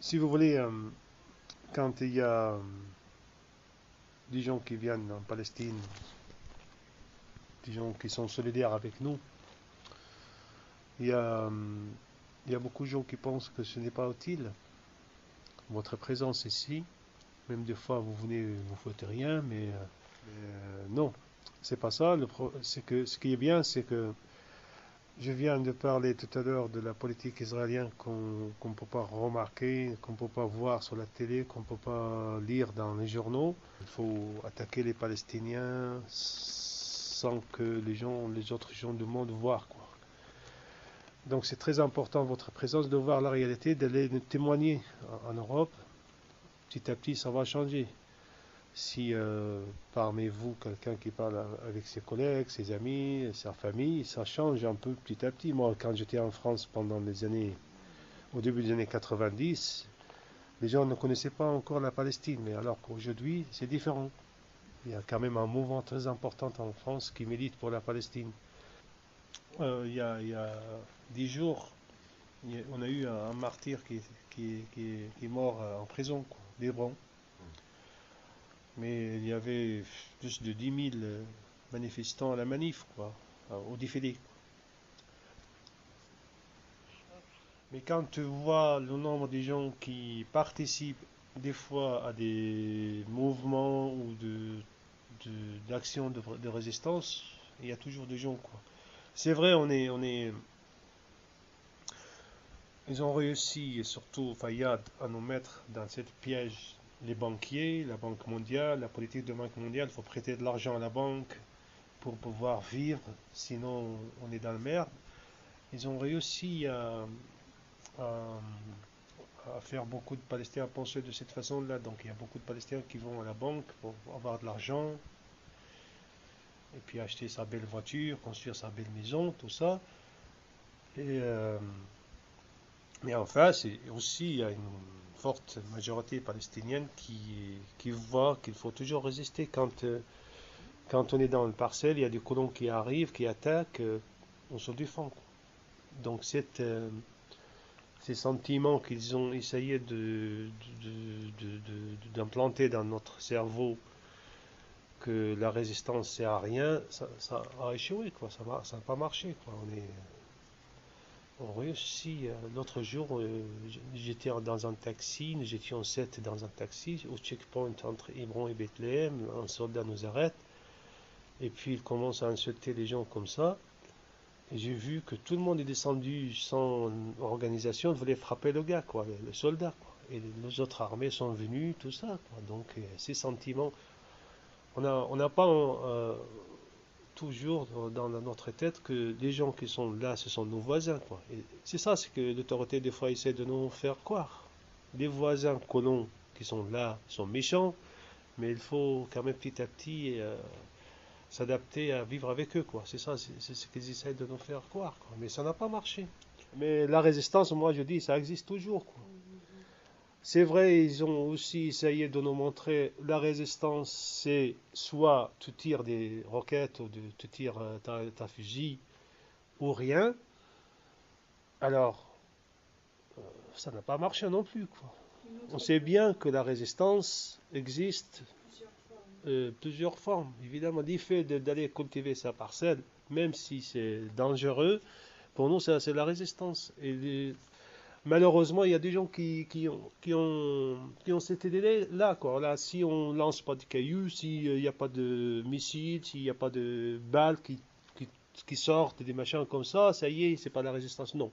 Si vous voulez, quand il y a des gens qui viennent en Palestine, des gens qui sont solidaires avec nous, il y a, il y a beaucoup de gens qui pensent que ce n'est pas utile. Votre présence ici, même des fois vous venez, vous faites rien, mais non, c'est pas ça. C'est que ce qui est bien, c'est que je viens de parler tout à l'heure de la politique israélienne qu'on ne peut pas remarquer, qu'on ne peut pas voir sur la télé, qu'on ne peut pas lire dans les journaux. Il faut attaquer les Palestiniens sans que les autres gens du monde voient, quoi. Donc c'est très important votre présence de voir la réalité, d'aller nous témoigner en Europe. Petit à petit, ça va changer. Si parmi vous, quelqu'un qui parle avec ses collègues, ses amis, sa famille, ça change un peu petit à petit. Moi, quand j'étais en France pendant les années, au début des années 90, les gens ne connaissaient pas encore la Palestine. Mais alors qu'aujourd'hui, c'est différent. Il y a quand même un mouvement très important en France qui milite pour la Palestine. Il y a 10 jours, on a eu un martyr qui est mort en prison, quoi, d'Hébron. Mais il y avait plus de 10 000 manifestants à la manif, quoi, au défilé. Mais quand tu vois le nombre de gens qui participent des fois à des mouvements ou d'actions de résistance, il y a toujours des gens, quoi. C'est vrai, ils ont réussi, et surtout Fayad, à nous mettre dans cette piège. Les banquiers, la Banque mondiale, la politique de Banque mondiale, il faut prêter de l'argent à la banque pour pouvoir vivre, sinon on est dans le merde. Ils ont réussi à- à faire beaucoup de Palestiniens penser de cette façon-là. Donc il y a beaucoup de Palestiniens qui vont à la banque pour avoir de l'argent, et puis acheter sa belle voiture, construire sa belle maison, tout ça. Et, mais enfin, c'est aussi, il y a une forte majorité palestinienne qui voit qu'il faut toujours résister. Quand on est dans le parcelle, il y a des colons qui arrivent, qui attaquent, on se défend. Donc ces sentiments qu'ils ont essayé d'implanter dans notre cerveau, que la résistance sert à rien, ça a échoué, quoi. Ça n'a pas marché, quoi. On réussit. L'autre jour, j'étais dans un taxi, nous étions 7 dans un taxi, au checkpoint entre Hébron et Bethléem, un soldat nous arrête, et puis il commence à insulter les gens comme ça. Et j'ai vu que tout le monde est descendu sans organisation, voulait frapper le gars, quoi, le soldat, quoi. Et les autres armées sont venues, tout ça, quoi. Donc ces sentiments, on n'a pas toujours dans notre tête que les gens qui sont là, ce sont nos voisins, quoi. Et c'est ça, c'est que l'autorité des fois essaie de nous faire croire. Les voisins colons qui sont là sont méchants, mais il faut quand même petit à petit s'adapter à vivre avec eux, quoi. C'est ça, c'est ce qu'ils essayent de nous faire croire, quoi. Mais ça n'a pas marché. Mais la résistance, moi je dis, ça existe toujours, quoi. C'est vrai, ils ont aussi essayé de nous montrer la résistance, c'est soit tu tires des roquettes ou tu tires ta fusil ou rien. Alors, ça n'a pas marché non plus, quoi. On sait bien que la résistance existe plusieurs formes. Évidemment, l'effet d'aller cultiver sa parcelle, même si c'est dangereux, pour nous, c'est la résistance. Malheureusement, il y a des gens qui ont cette idée-là, quoi. Là, si on lance pas de cailloux, s'il n'y a pas de missiles, s'il n'y a pas de balles qui sortent, des machins comme ça y est, c'est pas la résistance. Non.